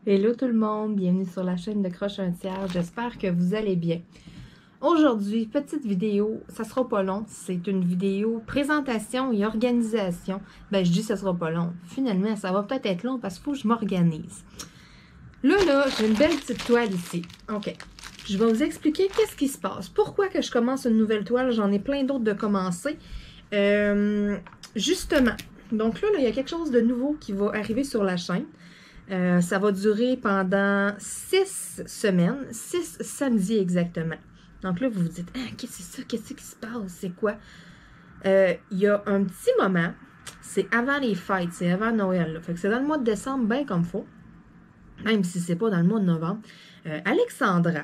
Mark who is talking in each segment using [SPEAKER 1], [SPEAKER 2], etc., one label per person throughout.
[SPEAKER 1] Hello tout le monde, bienvenue sur la chaîne de Croche un tiers, j'espère que vous allez bien. Aujourd'hui, petite vidéo, ça sera pas long, c'est une vidéo présentation et organisation. Ben je dis ça sera pas long, finalement ça va peut-être être long parce qu'il faut que je m'organise. Là, j'ai une belle petite toile ici, ok. Je vais vous expliquer qu'est-ce qui se passe, pourquoi que je commence une nouvelle toile, j'en ai plein d'autres de commencer. Justement, donc là, il y a quelque chose de nouveau qui va arriver sur la chaîne. Ça va durer pendant 6 semaines, 6 samedis exactement. Donc là, vous vous dites, ah, qu'est-ce que c'est ça? Qu'est-ce qui se passe? C'est quoi? Il y a un petit moment, c'est avant les fêtes, c'est avant Noël. Là. Fait que c'est dans le mois de décembre, bien comme il faut. Même si c'est pas dans le mois de novembre. Alexandra,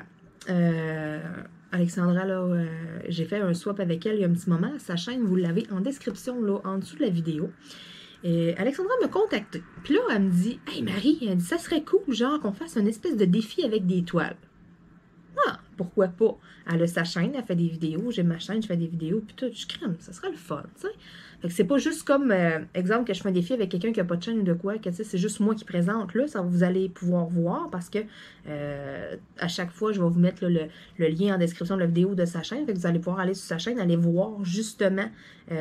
[SPEAKER 1] là, j'ai fait un swap avec elle il y a un petit moment. Sa chaîne, vous l'avez en description, là, en dessous de la vidéo. Et Alexandra m'a contacté. Puis là, elle me dit, hey Marie, elle dit, ça serait cool, genre, qu'on fasse une espèce de défi avec des toiles. Ah, pourquoi pas? Elle a sa chaîne, elle fait des vidéos. J'ai ma chaîne, je fais des vidéos. Puis tout, je crème, ça serait le fun, tu sais. Fait que c'est pas juste comme, exemple, que je fais un défi avec quelqu'un qui n'a pas de chaîne ou de quoi, que tu sais, c'est juste moi qui présente. Là, ça vous allez pouvoir voir parce que à chaque fois, je vais vous mettre là, le lien en description de la vidéo de sa chaîne. Fait que vous allez pouvoir aller sur sa chaîne, aller voir justement, tu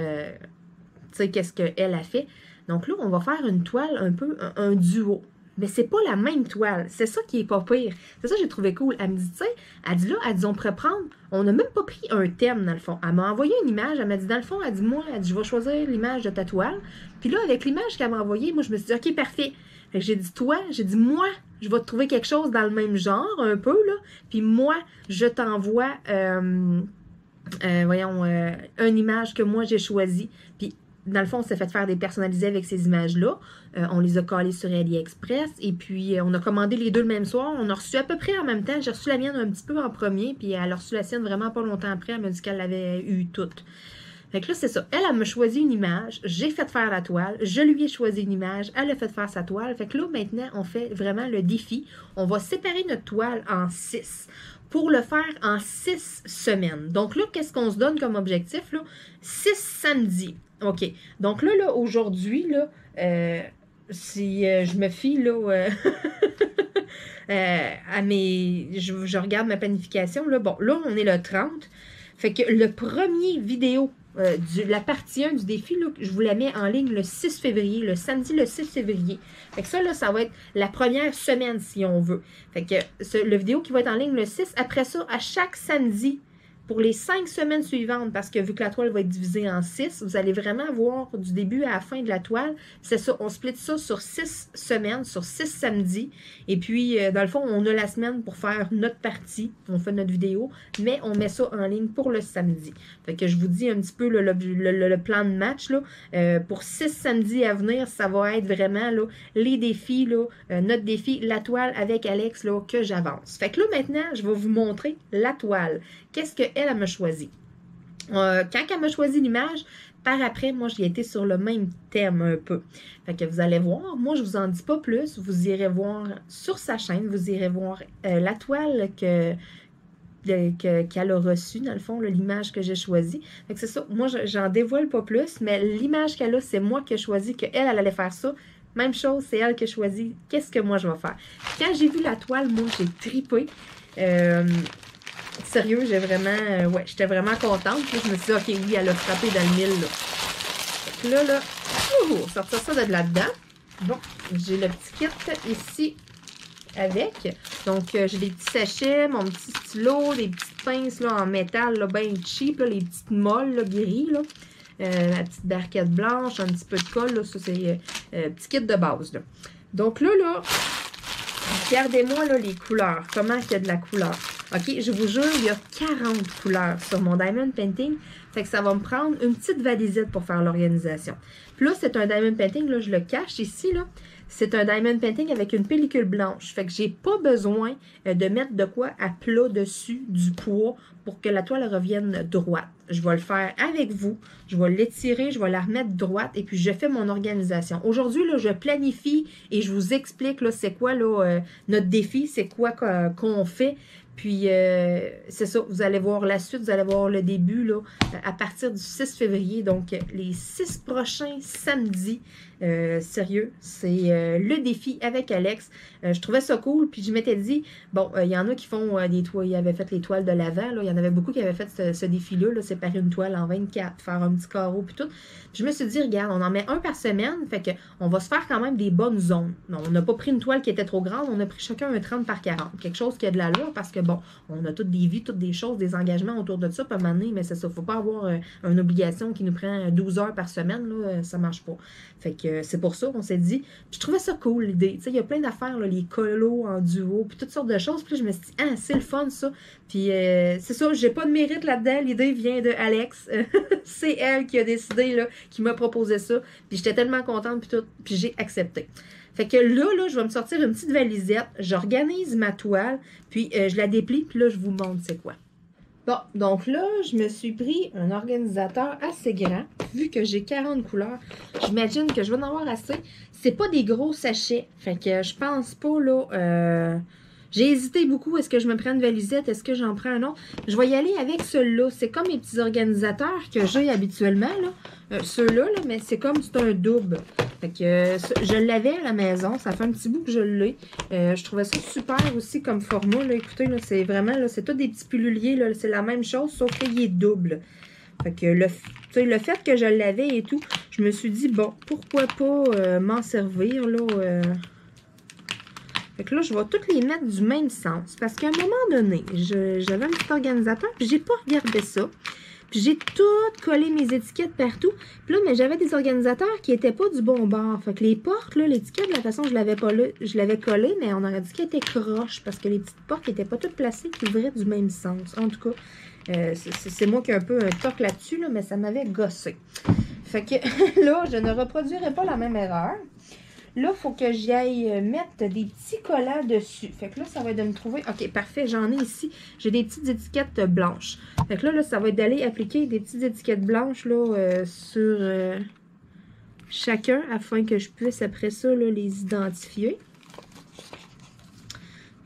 [SPEAKER 1] sais, qu'est-ce qu'elle a fait. Donc là, on va faire une toile un peu, un duo. Mais c'est pas la même toile. C'est ça qui est pas pire. C'est ça que j'ai trouvé cool. Elle me dit, tu sais, elle dit là, elle dit, on pourrait prendre, on n'a même pas pris un thème dans le fond. Elle m'a envoyé une image, elle m'a dit, dans le fond, elle dit, moi, elle dit, je vais choisir l'image de ta toile. Puis là, avec l'image qu'elle m'a envoyée, moi, je me suis dit, OK, parfait. Fait que j'ai dit, toi, j'ai dit, moi, je vais te trouver quelque chose dans le même genre, un peu, là. Puis moi, je t'envoie, une image que moi, j'ai choisie. Puis dans le fond, on s'est fait faire des personnalisés avec ces images-là. On les a collées sur AliExpress. Et puis, on a commandé les deux le même soir. On a reçu à peu près en même temps. J'ai reçu la mienne un petit peu en premier. Puis, elle a reçu la sienne vraiment pas longtemps après. Elle m'a dit qu'elle l'avait eu toute. Fait que là, c'est ça. Elle m'a choisi une image. J'ai fait faire la toile. Je lui ai choisi une image. Elle a fait faire sa toile. Fait que là, maintenant, on fait vraiment le défi. On va séparer notre toile en 6 pour le faire en 6 semaines. Donc là, qu'est-ce qu'on se donne comme objectif? Là? 6 samedis. OK. Donc là aujourd'hui, là, si je me fie là, à mes. Je regarde ma planification. Là, bon, là, on est le 30. Fait que le premier vidéo la partie 1 du défi, là, je vous la mets en ligne le 6 février, le samedi le 6 février. Fait que ça, là, ça va être la première semaine, si on veut. Fait que le vidéo qui va être en ligne le 6, après ça, à chaque samedi, pour les 5 semaines suivantes, parce que vu que la toile va être divisée en 6, vous allez vraiment voir du début à la fin de la toile. C'est ça, on split ça sur 6 semaines, sur 6 samedis. Et puis, dans le fond, on a la semaine pour faire notre partie. On fait notre vidéo, mais on met ça en ligne pour le samedi. Fait que je vous dis un petit peu le plan de match. Là. Pour 6 samedis à venir, ça va être vraiment là, les défis, là, notre défi, la toile avec Alex, là, que j'avance. Fait que là, maintenant, je vais vous montrer la toile. Qu'est-ce qu'elle m'a choisi? Quand elle m'a choisi l'image, par après, moi, j'ai été sur le même thème un peu. Fait que vous allez voir, moi, je vous en dis pas plus. Vous irez voir sur sa chaîne, vous irez voir la toile qu'elle a reçue, dans le fond, l'image que j'ai choisie. Fait que c'est ça, moi, j'en dévoile pas plus, mais l'image qu'elle a, c'est moi qui ai choisi qu'elle allait faire ça. Même chose, c'est elle qui a choisi qu'est-ce que moi, je vais faire. Quand j'ai vu la toile, moi, j'ai tripé. Sérieux, j'ai vraiment... ouais, j'étais vraiment contente. Puis je me suis dit, OK, oui, elle a frappé dans le mille, là. Fait que là, sortir ça de là-dedans. Bon, j'ai le petit kit ici avec. Donc, j'ai des petits sachets, mon petit stylo, des petites pinces là, en métal, là, bien cheap, là, les petites molles, là, gris, là. La petite barquette blanche, un petit peu de colle, là. Ça, c'est petit kit de base, là. Donc là, regardez-moi là, les couleurs. Comment il y a de la couleur? OK, je vous jure, il y a 40 couleurs sur mon Diamond Painting. Fait que ça va me prendre une petite valisette pour faire l'organisation. Puis là, c'est un Diamond Painting, là, je le cache ici, là. C'est un Diamond Painting avec une pellicule blanche. Fait que j'ai pas besoin de mettre de quoi à plat dessus, du poids, pour que la toile revienne droite. Je vais le faire avec vous. Je vais l'étirer, je vais la remettre droite et puis je fais mon organisation. Aujourd'hui, là, je planifie et je vous explique là, c'est quoi là, notre défi, c'est quoi qu'on fait. Puis, c'est ça, vous allez voir la suite, vous allez voir le début, là, à partir du 6 février. Donc, les 6 prochains samedis, sérieux, c'est le défi avec Alex. Je trouvais ça cool, puis je m'étais dit, bon, il y en a qui font des toiles, ils avaient fait les toiles de l'avant, là, il y en avait beaucoup qui avaient fait ce défi-là, là, séparer une toile en 24, faire un petit carreau, puis tout. Puis je me suis dit, regarde, on en met un par semaine, fait qu'on va se faire quand même des bonnes zones. Non, on n'a pas pris une toile qui était trop grande, on a pris chacun un 30 par 40, quelque chose qui a de l'allure, parce que bon, on a toutes des vies, toutes des choses, des engagements autour de ça, pas m'amener, mais c'est ça, faut pas avoir une obligation qui nous prend 12 heures par semaine, là, ça marche pas. Fait que c'est pour ça qu'on s'est dit, puis je trouvais ça cool l'idée, tu sais, il y a plein d'affaires, là, les colos en duo, puis toutes sortes de choses, puis là, je me suis dit, ah, c'est le fun ça, puis c'est ça, j'ai pas de mérite là-dedans, l'idée vient de Alex, c'est elle qui a décidé, là, qui m'a proposé ça, puis j'étais tellement contente, puis tout, puis j'ai accepté. Fait que là, je vais me sortir une petite valisette, j'organise ma toile, puis je la déplie, puis là, je vous montre c'est quoi. Bon, donc là, je me suis pris un organisateur assez grand, vu que j'ai 40 couleurs. J'imagine que je vais en avoir assez. C'est pas des gros sachets, fait que je pense pas, là... J'ai hésité beaucoup, est-ce que je me prends une valisette, est-ce que j'en prends un autre? Je vais y aller avec celui-là. C'est comme les petits organisateurs que j'ai habituellement, là. Ceux-là, là, mais c'est comme c'est un double. Fait que je l'avais à la maison, ça fait un petit bout que je l'ai. Je trouvais ça super aussi comme format, là. Écoutez, là, c'est vraiment, là, c'est tout des petits piluliers, là. C'est la même chose, sauf qu'il est double. Fait que le fait que je l'avais et tout, je me suis dit, bon, pourquoi pas m'en servir, là... Fait que là, je vais toutes les mettre du même sens. Parce qu'à un moment donné, j'avais un petit organisateur, puis j'ai pas regardé ça. Puis j'ai tout collé mes étiquettes partout. Puis là, mais j'avais des organisateurs qui étaient pas du bon bord. Fait que les portes, là, l'étiquette, de la façon dont je l'avais collé, mais on aurait dit qu'elle était croche. Parce que les petites portes n'étaient pas toutes placées, qui ouvraient du même sens. En tout cas, c'est moi qui ai un peu un toc là-dessus, là, mais ça m'avait gossé. Fait que là, je ne reproduirai pas la même erreur. Là, il faut que j'aille mettre des petits collants dessus. Fait que là, ça va être de me trouver... OK, parfait, j'en ai ici. J'ai des petites étiquettes blanches. Fait que là, ça va être d'aller appliquer des petites étiquettes blanches là, sur chacun afin que je puisse, après ça, là, les identifier.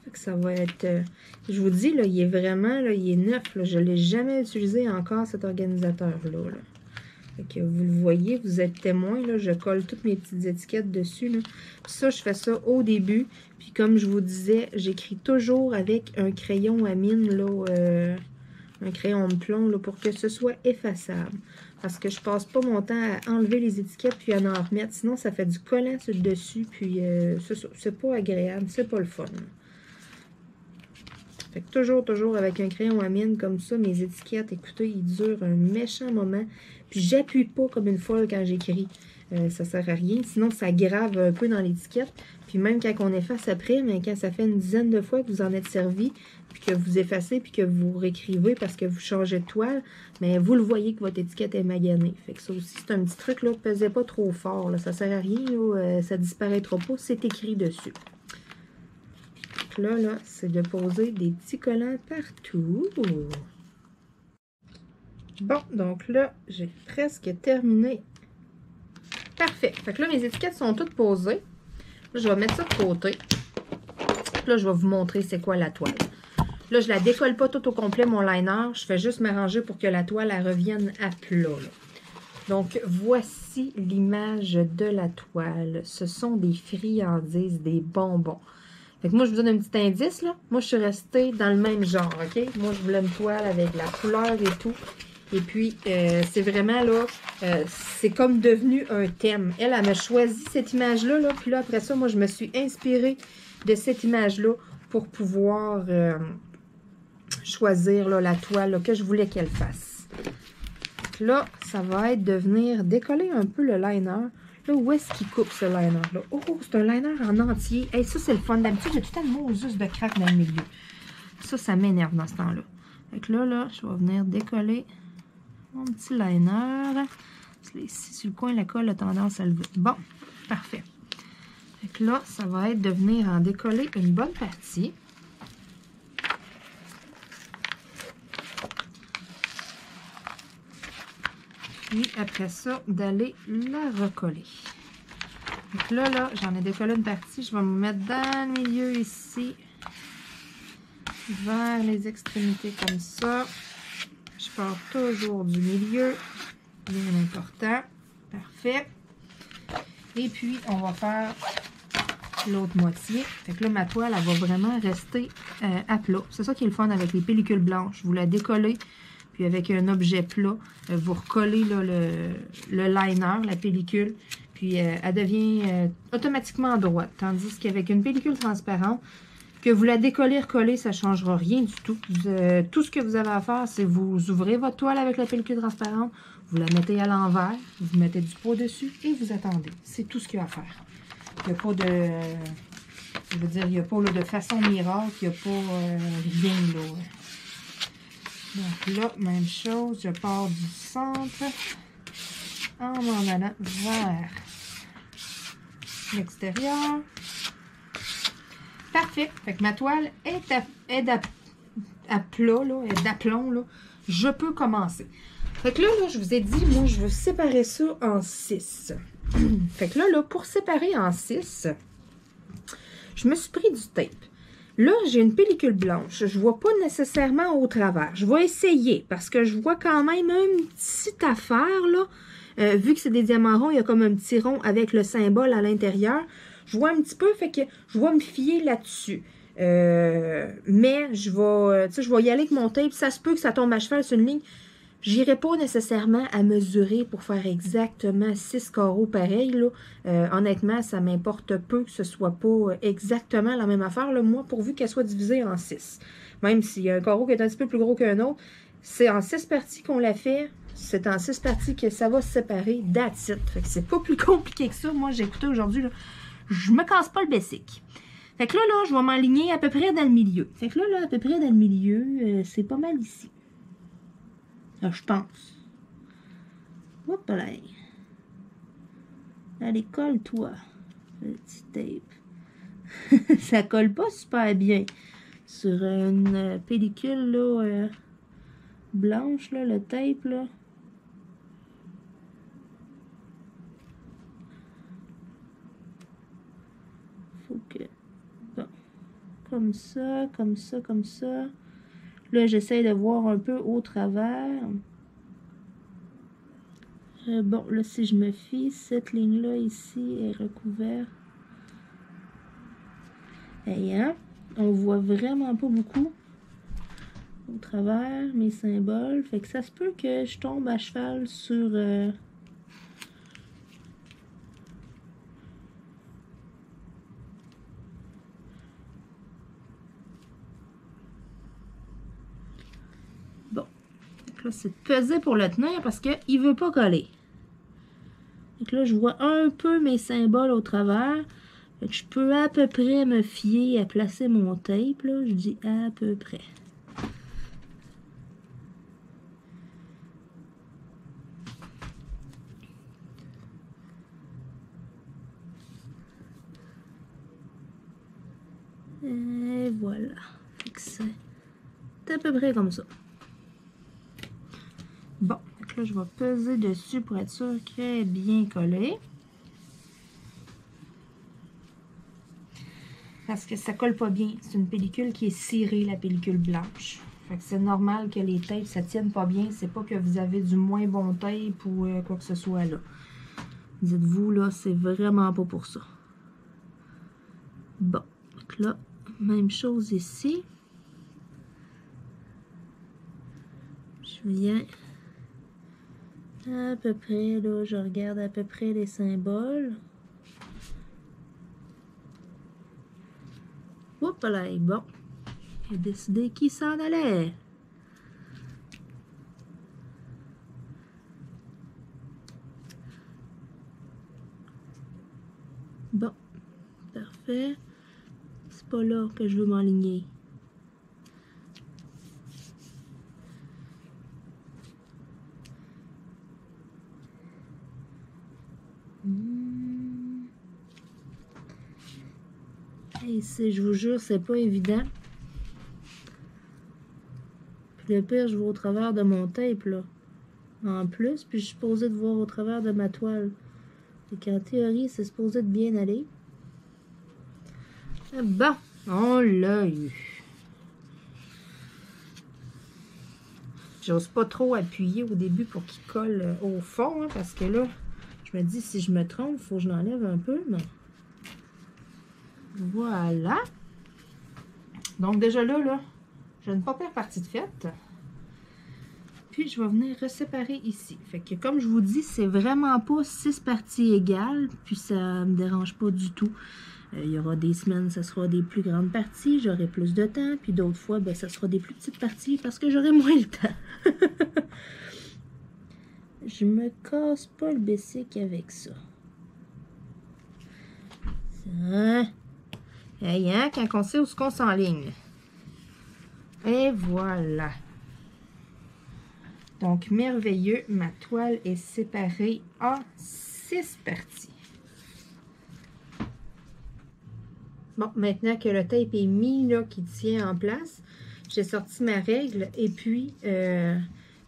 [SPEAKER 1] Fait que ça va être... je vous dis, là, il est vraiment... Là, il est neuf. Là, je ne l'ai jamais utilisé encore, cet organisateur-là. Là. Fait que vous le voyez, vous êtes témoin, là, je colle toutes mes petites étiquettes dessus. Là. Puis ça, je fais ça au début. Puis comme je vous disais, j'écris toujours avec un crayon à mine, là, un crayon de plomb, là, pour que ce soit effaçable. Parce que je passe pas mon temps à enlever les étiquettes puis à en remettre. Sinon, ça fait du collant sur le dessus. Puis c'est pas agréable, c'est pas le fun. Fait que toujours avec un crayon à mine comme ça, mes étiquettes, écoutez, ils durent un méchant moment. Puis j'appuie pas comme une folle quand j'écris. Ça sert à rien. Sinon, ça grave un peu dans l'étiquette. Puis même quand on efface après, mais quand ça fait une dizaine de fois que vous en êtes servi, puis que vous effacez, puis que vous réécrivez parce que vous changez de toile, mais vous le voyez que votre étiquette est maganée. Fait que ça aussi, c'est un petit truc, là, pesez pas trop fort. Là. Ça sert à rien, là, ça disparaîtra pas. C'est écrit dessus. Là, c'est de poser des petits collants partout. Bon, donc là, j'ai presque terminé. Parfait. Fait que là, mes étiquettes sont toutes posées. Là, je vais mettre ça de côté. Là, je vais vous montrer c'est quoi la toile. Là, je la décolle pas tout au complet, mon liner. Je fais juste m'arranger pour que la toile, elle revienne à plat. Là. Donc, voici l'image de la toile. Ce sont des friandises, des bonbons. Fait que moi, je vous donne un petit indice, là. Moi, je suis restée dans le même genre, OK? Moi, je voulais une toile avec la couleur et tout. Et puis, c'est vraiment, là, c'est comme devenu un thème. Elle m'a choisi cette image-là, là. Puis là, après ça, moi, je me suis inspirée de cette image-là pour pouvoir choisir, là, la toile là, que je voulais qu'elle fasse. Donc là, ça va être de venir décoller un peu le liner. Là, où est-ce qu'il coupe ce liner-là? Oh, c'est un liner en entier. Hey, ça, c'est le fun. D'habitude, j'ai tout un Moses de craque dans le milieu. Ça m'énerve dans ce temps-là. Fait que là, je vais venir décoller mon petit liner. Ici, sur le coin, la colle a tendance à lever. Bon, parfait. Fait que là, ça va être de venir en décoller une bonne partie. Puis après ça, d'aller la recoller. Donc là, j'en ai décollé une partie. Je vais me mettre dans le milieu ici. vers les extrémités comme ça. Je pars toujours du milieu. Bien important. Parfait. Et puis, on va faire l'autre moitié. Fait que là, ma toile, elle va vraiment rester à plat. C'est ça qui est le fun avec les pellicules blanches. Vous la décollez, puis avec un objet plat, vous recollez là, le liner, la pellicule, puis elle devient automatiquement droite. Tandis qu'avec une pellicule transparente, que vous la décollez, recollez, ça ne changera rien du tout. Tout ce que vous avez à faire, c'est vous ouvrez votre toile avec la pellicule transparente, vous la mettez à l'envers, vous mettez du pot dessus et vous attendez. C'est tout ce qu'il y a à faire. Il n'y a pas de... Je veux dire, il n'y a pas là, de façon miracle, il n'y a pas rien là. Donc là, même chose, je pars du centre en m'en allant vers l'extérieur. Parfait. Fait que ma toile est à plat, là, est d'aplomb, là. Je peux commencer. Fait que là, je vous ai dit, moi, je veux séparer ça en 6. Fait que là, pour séparer en 6, je me suis pris du tape. Là, j'ai une pellicule blanche. Je ne vois pas nécessairement au travers. Je vais essayer parce que je vois quand même une petite affaire, là. Vu que c'est des diamants ronds, il y a comme un petit rond avec le symbole à l'intérieur. Je vois un petit peu, fait que je vais me fier là-dessus. Mais je vais y aller avec mon tape. Ça se peut que ça tombe à cheval sur une ligne. J'irai pas nécessairement à mesurer pour faire exactement 6 carreaux pareils. Là. Honnêtement, ça m'importe peu que ce soit pas exactement la même affaire. Là. Moi, pourvu qu'elle soit divisée en 6. Même s'il y a un carreau qui est un petit peu plus gros qu'un autre, c'est en 6 parties qu'on l'a fait. C'est en 6 parties que ça va se séparer. That's it. Fait que c'est pas plus compliqué que ça. Moi, j'ai écouté aujourd'hui, je me casse pas le basic. Fait que là, je vais m'aligner à peu près dans le milieu. Fait que là, à peu près dans le milieu, c'est pas mal ici. Là, je pense. Hop là. Allez, colle-toi. Petit tape. Ça colle pas super bien. Sur une pellicule, là, blanche, là, le tape, là. Faut que... Bon. Comme ça, comme ça, comme ça. Là, j'essaie de voir un peu au travers. Bon, là, si je me fie, cette ligne-là ici est recouverte. Et hein, on voit vraiment pas beaucoup au travers mes symboles. Fait que ça se peut que je tombe à cheval sur... Bon. Donc là, c'est de peser pour le tenir parce qu'il veut pas coller. Donc là, je vois un peu mes symboles au travers. Fait que je peux à peu près me fier à placer mon tape. Là. Je dis à peu près. Et voilà. C'est à peu près comme ça. Bon, donc là, je vais peser dessus pour être sûr qu'elle est bien collée. Parce que ça colle pas bien. C'est une pellicule qui est cirée, la pellicule blanche. Fait que c'est normal que les tapes, ça tienne pas bien. C'est pas que vous avez du moins bon tape ou quoi que ce soit là. Dites-vous, là, c'est vraiment pas pour ça. Bon, donc là, même chose ici. Je viens à peu près, là, je regarde à peu près les symboles. Oups là, bon. J'ai décidé qui s'en allait. Bon, parfait. C'est pas là que je veux m'enligner. Et ici, je vous jure, c'est pas évident. Puis le pire, je vois au travers de mon tape, là. En plus, puis je suis supposée de voir au travers de ma toile. Et qu'en théorie, c'est supposé de bien aller. Bon, on l'a eu. J'ose pas trop appuyer au début pour qu'il colle au fond, hein, parce que là, je me dis, si je me trompe, il faut que je l'enlève un peu, mais... Voilà. Donc, déjà là, j'ai une pas pire partie de faite. Puis, je vais venir reséparer ici. Fait que, comme je vous dis, c'est vraiment pas 6 parties égales, puis ça me dérange pas du tout. Il y aura des semaines, ça sera des plus grandes parties, j'aurai plus de temps, puis d'autres fois, ben, ça sera des plus petites parties parce que j'aurai moins le temps. Je me casse pas le bessic avec ça. Ça. Hey, hein, quand on sait où on s'enligne. Et voilà. Donc, merveilleux, ma toile est séparée en 6 parties. Bon, maintenant que le tape est mis, là, qui tient en place, j'ai sorti ma règle et puis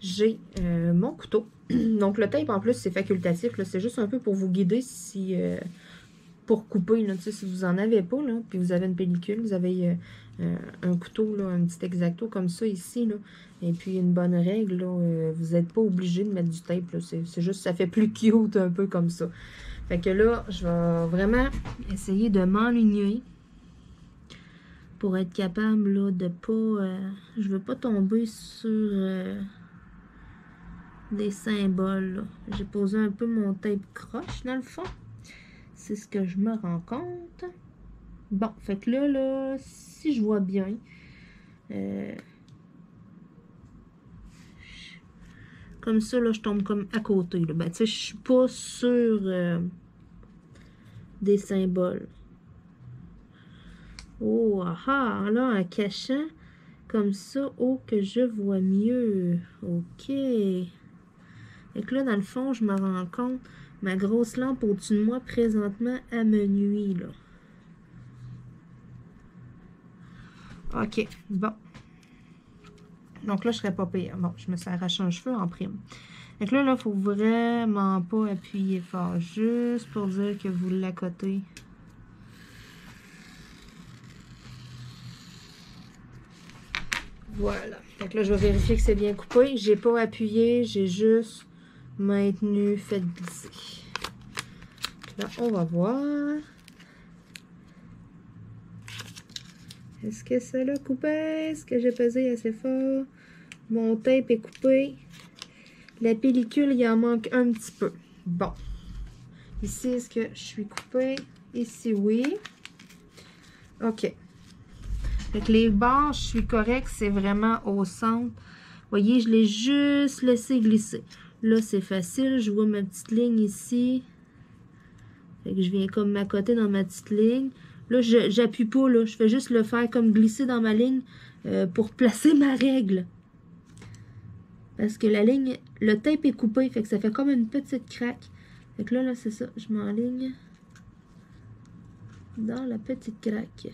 [SPEAKER 1] j'ai mon couteau. Donc, le tape, en plus, c'est facultatif. C'est juste un peu pour vous guider si... pour couper, là, si vous n'en avez pas, là, puis vous avez une pellicule, vous avez un couteau, là, un petit exacto comme ça ici, là, et puis une bonne règle, là, vous n'êtes pas obligé de mettre du tape, c'est juste, ça fait plus cute un peu comme ça. Fait que là, je vais vraiment essayer de m'enligner pour être capable, là, de pas, je veux pas tomber sur des symboles, j'ai posé un peu mon tape croche, dans le fond. C'est ce que je me rends compte. Bon, fait que là, si je vois bien, comme ça, là, je tombe comme à côté. Là. Ben, tu sais, je suis pas sur des symboles. Oh, ah, là, en cachant comme ça, oh, que je vois mieux. OK. Fait que là, dans le fond, je me rends compte, ma grosse lampe au-dessus de moi, présentement, elle me nuit, là. OK, bon. Donc là, je serais pas pire. Bon, je me suis arraché un cheveu en prime. Donc là, il faut vraiment pas appuyer fort. Juste pour dire que vous l'accotez. Voilà. Donc là, je vais vérifier que c'est bien coupé. J'ai pas appuyé, j'ai juste maintenu, fait glisser. Là, on va voir. Est-ce que ça l'a coupé? Est-ce que j'ai pesé assez fort? Mon tape est coupé. La pellicule, il en manque un petit peu. Bon. Ici, est-ce que je suis coupée? Ici, oui. OK. Fait que les barres, je suis correcte. C'est vraiment au centre. Vous voyez, je l'ai juste laissé glisser. Là, c'est facile. Je vois ma petite ligne ici. Fait que je viens comme m'accoter dans ma petite ligne. Là, j'appuie pas, là. Je fais juste le faire comme glisser dans ma ligne pour placer ma règle. Parce que la ligne, le tape est coupé, fait que ça fait comme une petite craque. Fait que là, c'est ça. Je m'enligne dans la petite craque.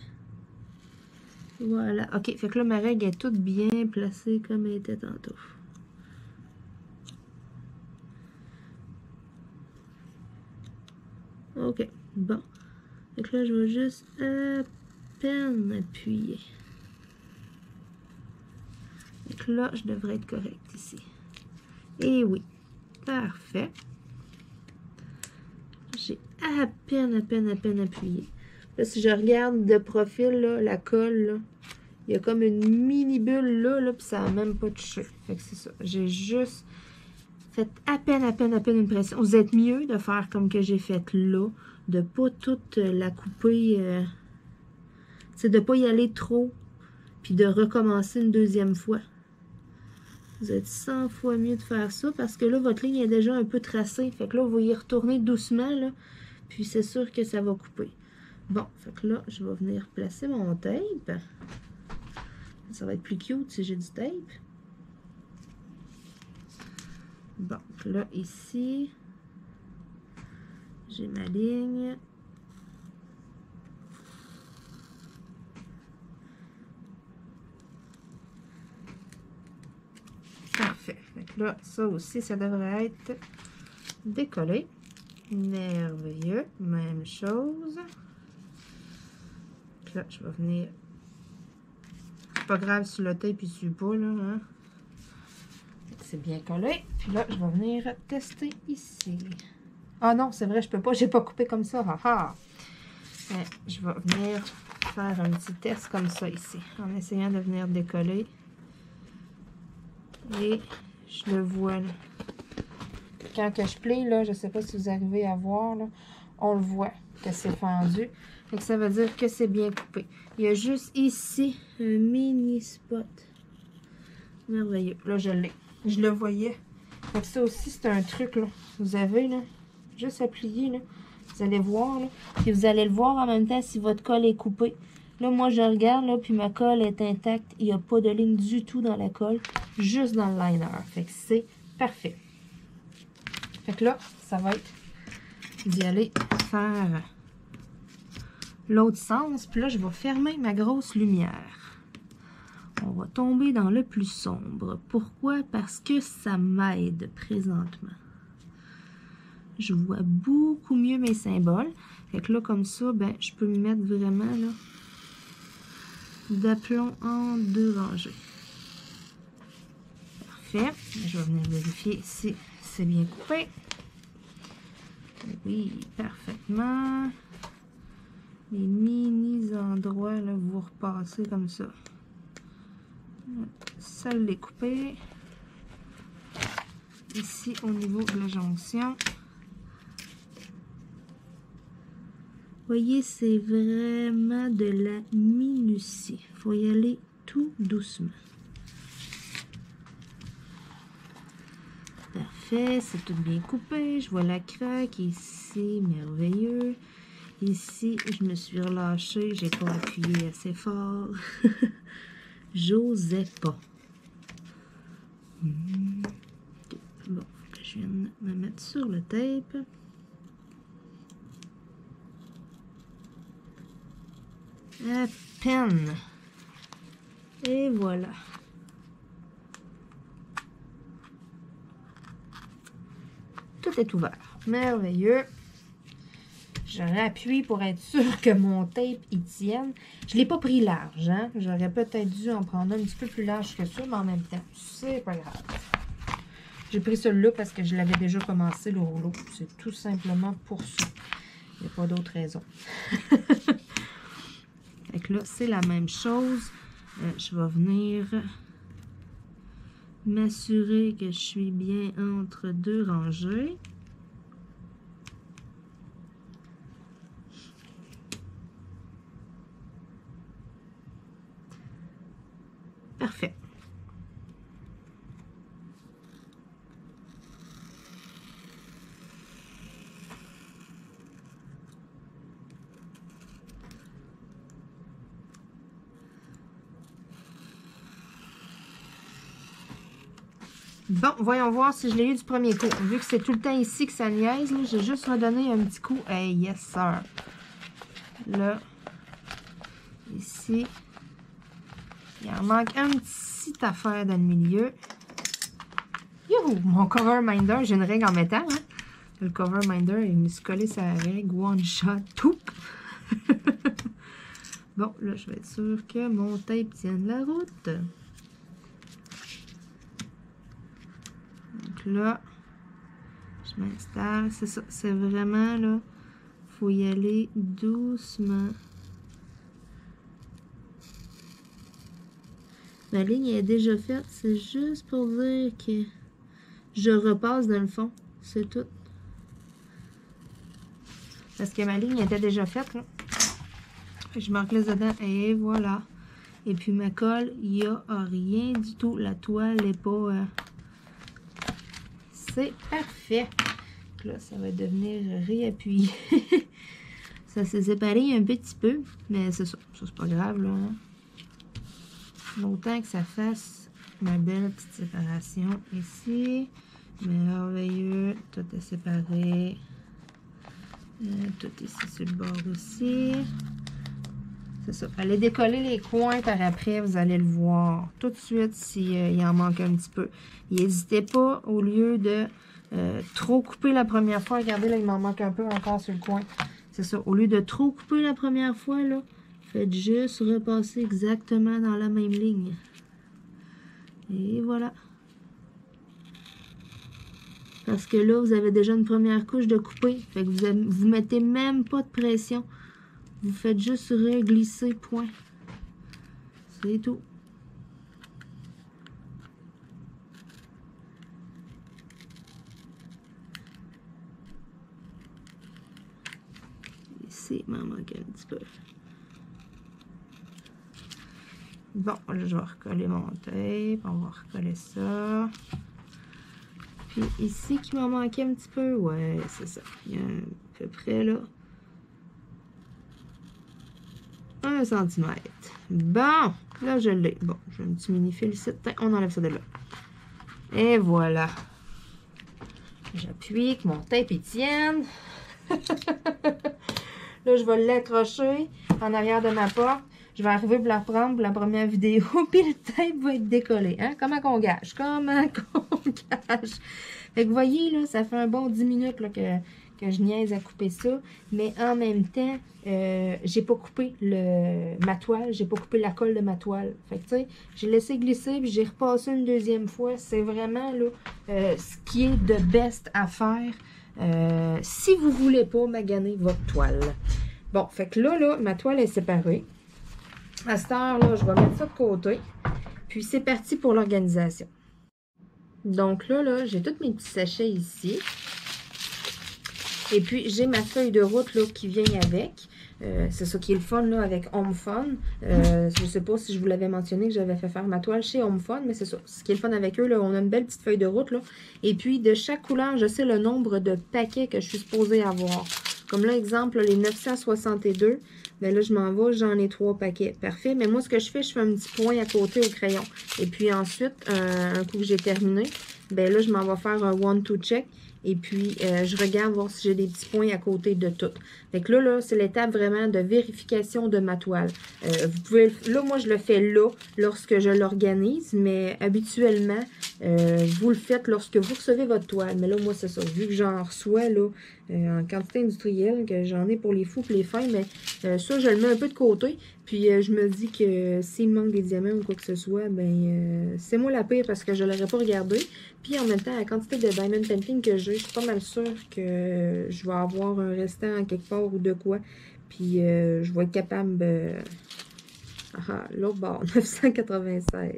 [SPEAKER 1] Voilà. OK, fait que là, ma règle est toute bien placée comme elle était tantôt. OK, bon. Fait que là, je vais juste à peine appuyer. Fait que là, je devrais être correct ici. Et oui, parfait. J'ai à peine appuyé. Là, si je regarde de profil, là, la colle, là, il y a comme une mini bulle là, puis ça n'a même pas touché. Fait que c'est ça. J'ai juste fait à peine une pression. Vous êtes mieux de faire comme que j'ai fait là, de pas toute la couper, c'est de pas y aller trop, puis de recommencer une deuxième fois. Vous êtes 100 fois mieux de faire ça, parce que là, votre ligne est déjà un peu tracée. Fait que là, vous y retournez doucement, là, puis c'est sûr que ça va couper. Bon, fait que là, je vais venir placer mon tape. Ça va être plus cute si j'ai du tape. Bon, là, ici, j'ai ma ligne. Parfait. Fait que là, ça aussi, ça devrait être décollé. Merveilleux. Même chose. Là, je vais venir... Pas grave si le tape il suit pas, là. Hein? C'est bien collé. Puis là, je vais venir tester ici. Ah non, c'est vrai, je peux pas. J'ai pas coupé comme ça. Haha. Je vais venir faire un petit test comme ça ici. En essayant de venir décoller. Et je le vois là. Quand que je plie, là, je sais pas si vous arrivez à voir, là, on le voit que c'est fendu. Donc ça veut dire que c'est bien coupé. Il y a juste ici un mini spot. Merveilleux. Là, je l'ai. Je le voyais. Donc ça aussi, c'est un truc, là. Vous avez, là, juste à plier, là. Vous allez voir, là. Puis vous allez le voir en même temps si votre colle est coupée. Là, moi, je regarde, là, puis ma colle est intacte. Il n'y a pas de ligne du tout dans la colle. Juste dans le liner. Fait que c'est parfait. Fait que là, ça va être d'y aller faire l'autre sens. Puis là, je vais fermer ma grosse lumière. On va tomber dans le plus sombre. Pourquoi? Parce que ça m'aide présentement. Je vois beaucoup mieux mes symboles. Fait que là, comme ça, ben, je peux me mettre vraiment là d'aplomb en 2 rangées. Parfait. Je vais venir vérifier si c'est bien coupé. Oui, parfaitement. Les mini endroits, là, vous repassez comme ça. Ça l'est coupé. Ici, au niveau de la jonction. Voyez, c'est vraiment de la minutie. Il faut y aller tout doucement. Parfait, c'est tout bien coupé. Je vois la craque ici, merveilleux. Ici, je me suis relâchée, j'ai pas appuyé assez fort. J'osais pas. Bon, faut que je vienne me mettre sur le tape. À peine. Et voilà. Tout est ouvert. Merveilleux. Je rappuie pour être sûr que mon tape y tienne. Je ne l'ai pas pris large, hein. J'aurais peut-être dû en prendre un petit peu plus large que ça, mais en même temps, c'est pas grave. J'ai pris celui-là parce que je l'avais déjà commencé, le rouleau. C'est tout simplement pour ça. Il n'y a pas d'autre raison. Fait que là, c'est la même chose. Je vais venir m'assurer que je suis bien entre 2 rangées. Parfait. Bon, voyons voir si je l'ai eu du premier coup. Vu que c'est tout le temps ici que ça niaise, j'ai juste redonné un petit coup. Hey, yes, sir. Là, ici, il en manque un petit affaire dans le milieu. Youhou! Mon cover minder, j'ai une règle en métal. Hein? Le cover minder, il me suis collé sa règle. One shot, tout. Bon, là, je vais être sûre que mon tape tienne la route. Donc là, je m'installe. C'est ça, c'est vraiment là, faut y aller doucement. Ma ligne est déjà faite, c'est juste pour dire que je repasse dans le fond, c'est tout. Parce que ma ligne était déjà faite, là. Je me reclisse dedans et voilà. Et puis ma colle, il n'y a rien du tout. La toile n'est pas... C'est parfait. Là, ça va devenir réappuyé. Ça s'est séparé un petit peu, mais c'est ça. Ça, c'est pas grave, là. Autant que ça fasse ma belle petite séparation ici. Merveilleux. Tout est séparé. Tout ici sur le bord aussi. C'est ça. Allez décoller les coins par après. Vous allez le voir tout de suite s'il en manque un petit peu. N'hésitez pas, au lieu de trop couper la première fois. Regardez, là, il m'en manque un peu encore sur le coin. C'est ça. Au lieu de trop couper la première fois, là, faites juste repasser exactement dans la même ligne. Et voilà.
[SPEAKER 2] Parce que là, vous avez déjà une première couche de coupé. Fait que vous mettez même pas de pression. Vous faites juste reglisser, point. C'est tout. Ici, il m'en manque un petit peu. Bon, là, je vais recoller mon tape. On va recoller ça. Puis ici, qui m'en manquait un petit peu. Ouais, c'est ça. Il y a à peu près, là, 1 centimètre. Bon, là, je l'ai. Bon, j'ai un petit mini fil ici. On enlève ça de là. Et voilà. J'appuie, que mon tape y tienne. Là, je vais l'accrocher en arrière de ma porte. Je vais arriver pour la prendre pour la première vidéo. Puis le tape va être décollé. Hein? Comment qu'on gâche? Comment qu'on gâche? Fait que vous voyez, là, ça fait un bon 10 minutes là, que je niaise à couper ça. Mais en même temps, j'ai pas coupé ma toile. J'ai pas coupé la colle de ma toile. Fait que, tu sais, j'ai laissé glisser puis j'ai repassé une deuxième fois. C'est vraiment, là, ce qui est de best à faire si vous voulez pas maganer votre toile. Bon, fait que là, ma toile est séparée. À cette heure-là, je vais mettre ça de côté. Puis, c'est parti pour l'organisation. Donc là, j'ai tous mes petits sachets ici. Et puis, j'ai ma feuille de route là, qui vient avec. C'est ça qui est le fun là, avec Home Fun. Je ne sais pas si je vous l'avais mentionné que j'avais fait faire ma toile chez Home Fun, mais c'est ça. Ce qui est le fun avec eux, là, on a une belle petite feuille de route. Là. Et puis, de chaque couleur, je sais le nombre de paquets que je suis supposée avoir. Comme là, exemple, les 962. Bien là, je m'en vais, j'en ai 3 paquets. Parfait. Mais moi, ce que je fais un petit point à côté au crayon. Et puis ensuite, un coup que j'ai terminé, bien là, je m'en vais faire un 1-2 check. Et puis, je regarde voir si j'ai des petits points à côté de tout. Fait que là, c'est l'étape vraiment de vérification de ma toile. Vous pouvez, là, moi, je le fais là, lorsque je l'organise, mais habituellement, vous le faites lorsque vous recevez votre toile. Mais là, moi, c'est ça. Vu que j'en reçois, là, en quantité industrielle, que j'en ai pour les fous et les fins, mais ça, je le mets un peu de côté. Puis, je me dis que s'il me manque des diamants ou quoi que ce soit, ben c'est moi la pire parce que je ne l'aurais pas regardé. Puis, en même temps, la quantité de Diamond Painting que j'ai, je suis pas mal sûre que je vais avoir un restant en quelque part ou de quoi. Puis, je vais être capable... l'autre bord, 996.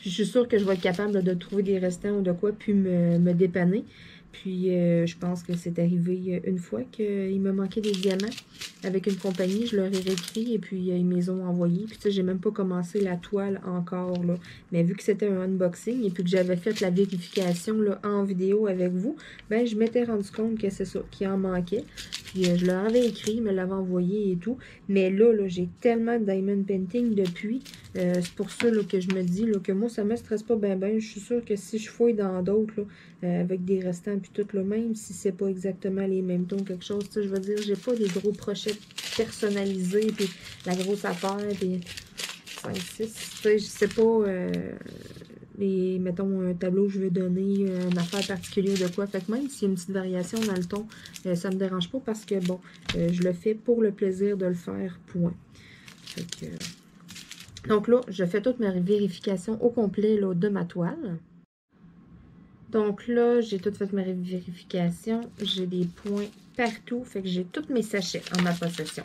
[SPEAKER 2] Je suis sûre que je vais être capable de trouver des restants ou de quoi, puis me dépanner. Puis, je pense que c'est arrivé une fois qu'il me manquait des diamants avec une compagnie. Je leur ai réécrit et puis ils me les ont envoyés. Puis, tu sais, j'ai même pas commencé la toile encore, là. Mais vu que c'était un unboxing et puis que j'avais fait la vérification, là, en vidéo avec vous, ben je m'étais rendu compte que c'est ça, qu'il en manquait. Puis, je leur avais écrit, ils me l'avaient envoyé et tout. Mais là j'ai tellement de Diamond Painting depuis. C'est pour ça là, que je me dis là, que moi, ça me stresse pas bien. Je suis sûre que si je fouille dans d'autres, avec des restants puis tout, là, même si c'est pas exactement les mêmes tons, quelque chose, je veux dire, j'ai pas des gros crochets personnalisés, puis la grosse affaire, puis 5, 6, je sais pas, mettons, un tableau que je veux donner, une affaire particulière de quoi, fait que même s'il y a une petite variation dans le ton, ça me dérange pas parce que, bon, je le fais pour le plaisir de le faire, point. Fait que, donc là, je fais toute ma vérification au complet là, de ma toile. Donc là, j'ai tout fait ma vérification. J'ai des points partout. Fait que j'ai tous mes sachets en ma possession.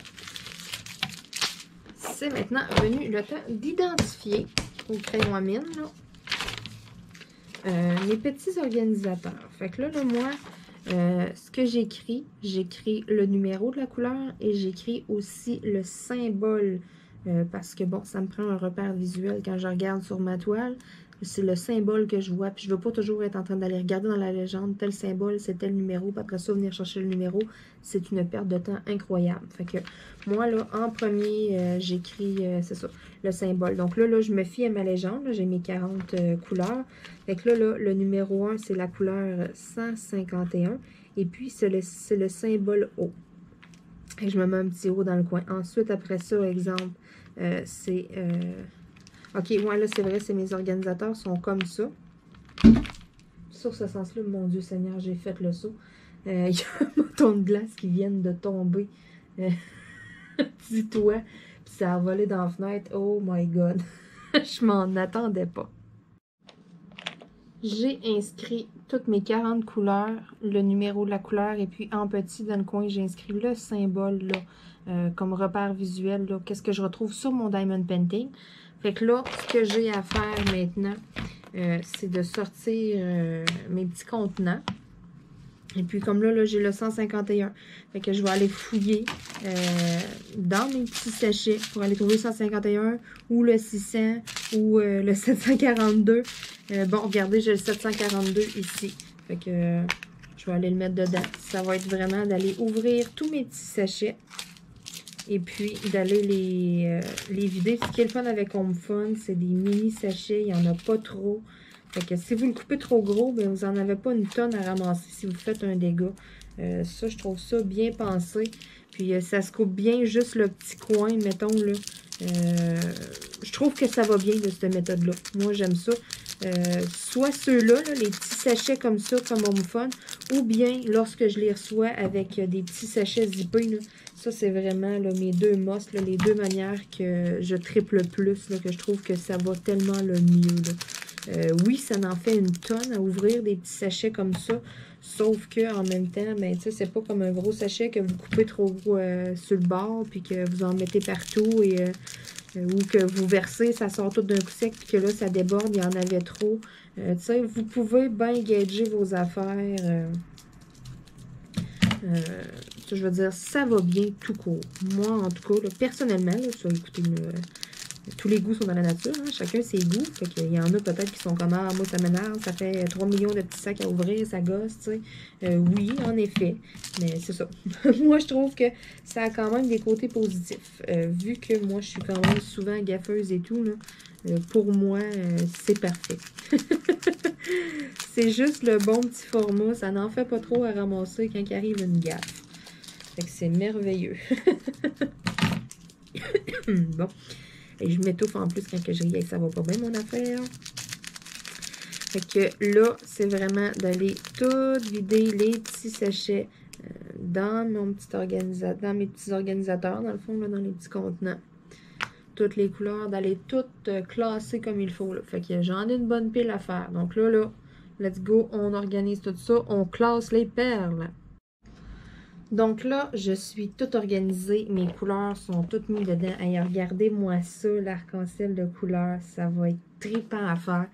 [SPEAKER 2] C'est maintenant venu le temps d'identifier au crayon à mine mes petits organisateurs. Fait que là moi, ce que j'écris le numéro de la couleur et j'écris aussi le symbole parce que bon, ça me prend un repère visuel quand je regarde sur ma toile. C'est le symbole que je vois. Puis je ne veux pas toujours être en train d'aller regarder dans la légende. Tel symbole, c'est tel numéro. Puis après ça, venir chercher le numéro. C'est une perte de temps incroyable. Fait que moi, là, en premier, j'écris, c'est ça, le symbole. Donc là, je me fie à ma légende. J'ai mes 40 couleurs. Fait que là, le numéro 1, c'est la couleur 151. Et puis, c'est le symbole O. Et je me mets un petit O dans le coin. Ensuite, après ça, exemple, c'est... OK, ouais, là, c'est vrai, c'est mes organisateurs sont comme ça. Sur ce sens-là, mon Dieu Seigneur, j'ai fait le saut. Il y a un bâton de glace qui vient de tomber. Dis-toi. Puis ça a volé dans la fenêtre. Oh my God. Je m'en attendais pas. J'ai inscrit toutes mes 40 couleurs, le numéro de la couleur, et puis en petit dans le coin, j'ai inscrit le symbole là, comme repère visuel, qu'est-ce que je retrouve sur mon Diamond Painting. Fait que là, ce que j'ai à faire maintenant, c'est de sortir mes petits contenants. Et puis comme là j'ai le 151. Fait que je vais aller fouiller dans mes petits sachets pour aller trouver le 151 ou le 600 ou le 742. Bon, regardez, j'ai le 742 ici. Fait que je vais aller le mettre dedans. Ça va être vraiment d'aller ouvrir tous mes petits sachets. Et puis d'aller les vider. Ce qui est le fun avec Home Fun, c'est des mini sachets. Il n'y en a pas trop. Fait que si vous le coupez trop gros, bien, vous n'en avez pas une tonne à ramasser si vous faites un dégât. Ça, je trouve ça bien pensé. Puis ça se coupe bien juste le petit coin, mettons là. Je trouve que ça va bien de cette méthode-là. Moi, j'aime ça. Soit ceux-là, les petits sachets comme ça, comme Home Fun, ou bien lorsque je les reçois avec des petits sachets zippés, là, ça c'est vraiment là, mes deux must, là, les deux manières que je triple le plus, là, que je trouve que ça va tellement le mieux. Là. Oui, ça en fait une tonne à ouvrir des petits sachets comme ça, sauf que en même temps, ben, c'est pas comme un gros sachet que vous coupez trop gros sur le bord, puis que vous en mettez partout et ou que vous versez, ça sort tout d'un coup sec, puis que là, ça déborde, il y en avait trop. Vous pouvez bien gager vos affaires. Je veux dire, ça va bien tout court. Moi, en tout cas, là, personnellement, là, ça, écoutez, tous les goûts sont dans la nature, hein, chacun ses goûts. Fait qu'il y en a peut-être qui sont comme, ah, moi, ça m'énerve, ça fait 3 millions de petits sacs à ouvrir, ça gosse, tu sais. Oui, en effet, mais c'est ça. Moi, je trouve que ça a quand même des côtés positifs. Vu que moi, je suis quand même souvent gaffeuse et tout, là, pour moi, c'est parfait. C'est juste le bon petit format, ça n'en fait pas trop à ramasser quand il arrive une gaffe. Fait que c'est merveilleux. Bon. Et je m'étouffe en plus quand je ris. Ça va pas bien, mon affaire. Fait que là, c'est vraiment d'aller tout vider les petits sachets dans mon petit organisateur, dans mes petits organisateurs, dans le fond, là, dans les petits contenants. Toutes les couleurs, d'aller toutes classer comme il faut. Là. Fait que j'en ai une bonne pile à faire. Donc là, let's go, on organise tout ça. On classe les perles. Donc là, je suis toute organisée. Mes couleurs sont toutes mises dedans. Et regardez-moi ça, l'arc-en-ciel de couleurs. Ça va être trippant à faire.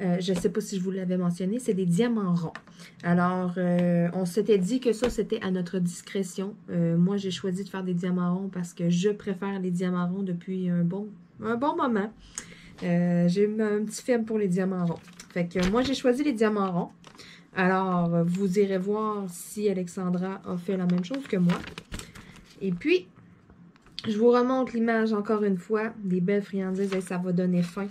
[SPEAKER 2] Je ne sais pas si je vous l'avais mentionné, c'est des diamants ronds. Alors, on s'était dit que ça, c'était à notre discrétion. Moi, j'ai choisi de faire des diamants ronds parce que je préfère les diamants ronds depuis un bon moment. J'ai un petit faible pour les diamants ronds. Fait que moi, j'ai choisi les diamants ronds. Alors, vous irez voir si Alexandra a fait la même chose que moi. Et puis, je vous remonte l'image encore une fois. Des belles friandises et ça va donner faim.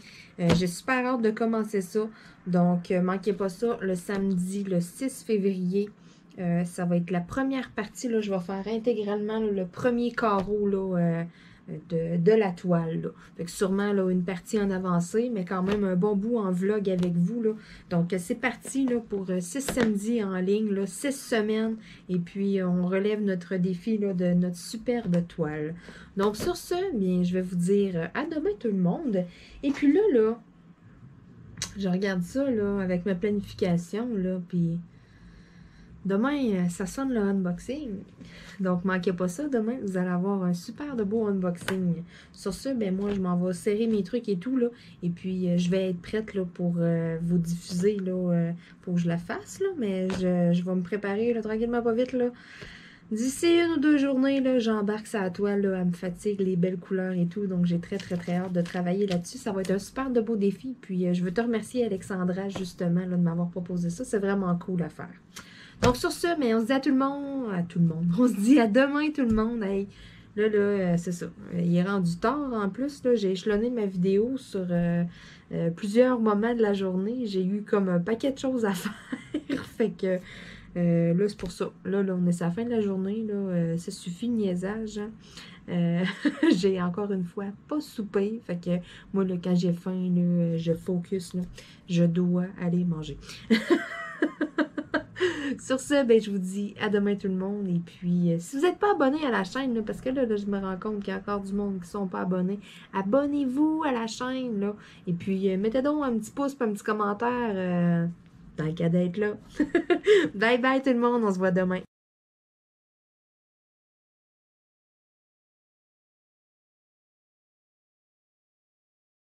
[SPEAKER 2] J'ai super hâte de commencer ça. Donc, manquez pas ça. Le samedi, le 6 février, ça va être la première partie. Là, je vais faire intégralement là, le premier carreau là, de la toile. Là. Fait que sûrement là, une partie en avancée, mais quand même un bon bout en vlog avec vous. Là. Donc, c'est parti là, pour 6 samedis en ligne, là, 6 semaines. Et puis, on relève notre défi là, de notre superbe toile. Donc, sur ce, bien, je vais vous dire à demain tout le monde. Et puis là, je regarde ça là, avec ma planification. Là, puis demain, ça sonne le unboxing. Donc, manquez pas ça. Demain, vous allez avoir un super de beau unboxing. Sur ce, ben moi, je m'en vais serrer mes trucs et tout. Là, et puis, je vais être prête là, pour vous diffuser. Là, pour que je la fasse. Là, mais je vais me préparer là, tranquillement, pas vite. Là. D'ici 1 ou 2 journées, là, j'embarque sur la toile. Là, elle me fatigue, les belles couleurs et tout. Donc, j'ai très, très, très hâte de travailler là-dessus. Ça va être un super de beau défi. Puis, je veux te remercier, Alexandra, justement, là, de m'avoir proposé ça. C'est vraiment cool à faire. Donc, sur ce, mais on se dit à tout le monde. On se dit à demain, tout le monde. Hey, là, c'est ça. Il est rendu tard, en plus. J'ai échelonné ma vidéo sur plusieurs moments de la journée. J'ai eu comme un paquet de choses à faire. Fait que... là, c'est pour ça. Là, on est à la fin de la journée. Là, ça suffit, niaisage. Hein? J'ai encore une fois pas soupé. Fait que moi, là, quand j'ai faim, là, je focus. Là, je dois aller manger. Sur ce, ben, je vous dis à demain tout le monde. Et puis, si vous n'êtes pas abonné à la chaîne, là, parce que là, je me rends compte qu'il y a encore du monde qui ne sont pas abonnés, abonnez-vous à la chaîne. Là. Et puis, mettez donc un petit pouce et un petit commentaire dans le cas d'être là. Bye bye tout le monde, on se voit demain.